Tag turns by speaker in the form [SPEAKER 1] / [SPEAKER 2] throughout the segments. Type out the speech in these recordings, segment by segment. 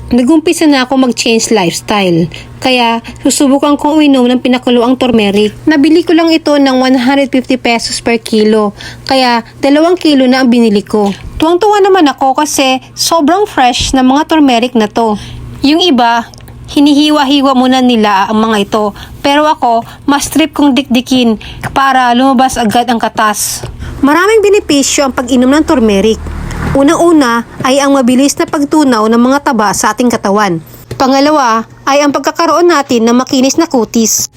[SPEAKER 1] Nagumpisa na ako mag-change lifestyle. Kaya susubukan kong uminom ng pinakuluang turmeric. Nabili ko lang ito ng 150 pesos per kilo. Kaya 2 kilo na ang binili ko. Tuwang-tuwa naman ako kasi sobrang fresh na mga turmeric na to. Yung iba, hinihiwa-hiwa muna nila ang mga ito. Pero ako, mas trip kong dikdikin para lumabas agad ang katas. Maraming benepisyo ang pag-inom ng turmeric. Unang-una ay ang mabilis na pagtunaw ng mga taba sa ating katawan. Pangalawa ay ang pagkakaroon natin ng makinis na kutis.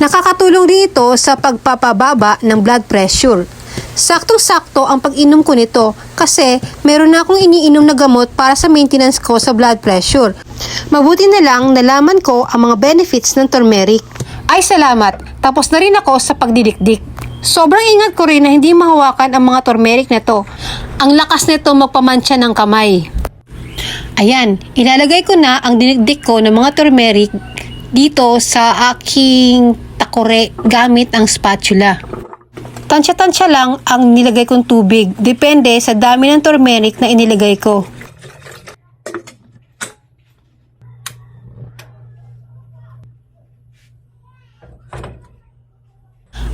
[SPEAKER 1] Nakakatulong rin ito sa pagpapababa ng blood pressure. Saktong-sakto ang pag-inom ko nito kasi meron na akong iniinom na gamot para sa maintenance ko sa blood pressure. Mabuti na lang nalaman ko ang mga benefits ng turmeric. Ay salamat, tapos na rin ako sa pagdidikdik. Sobrang ingat ko rin na hindi mahawakan ang mga turmeric na to. Ang lakas nito magpamantsa ng kamay. Ayan, ilalagay ko na ang dinigdik ko ng mga turmeric dito sa aking takore gamit ang spatula. Tansya-tansya lang ang nilagay kong tubig. Depende sa dami ng turmeric na inilagay ko.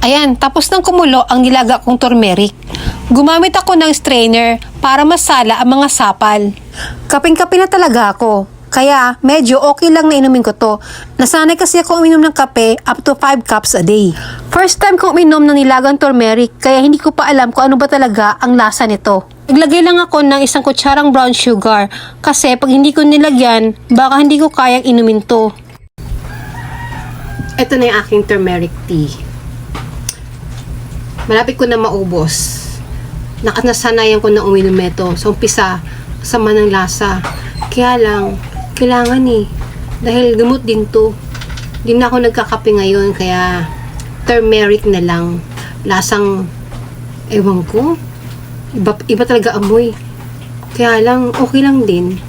[SPEAKER 1] Ayan, tapos nang kumulo ang nilaga kong turmeric. Gumamit ako ng strainer para masala ang mga sapal. Kaping-kape na talaga ako. Kaya medyo okay lang na inumin ko to. Nasanay kasi ako uminom ng kape up to 5 cups a day. First time kong uminom ng nilagang turmeric kaya hindi ko pa alam kung ano ba talaga ang lasa nito. Naglagay lang ako ng 1 kutsarang brown sugar kasi pag hindi ko nilagyan, baka hindi ko kayang inumin to. Ito na yung aking turmeric tea. Malapit ko na maubos. Nakasanayan ko na uminom ito. Sa umpisa, sama ng lasa. Kaya lang, kailangan dahil gamot din to. Hindi na ako nagkakape ngayon, kaya turmeric na lang. Lasang, ewan ko. Iba talaga amoy. Kaya lang, okay lang din.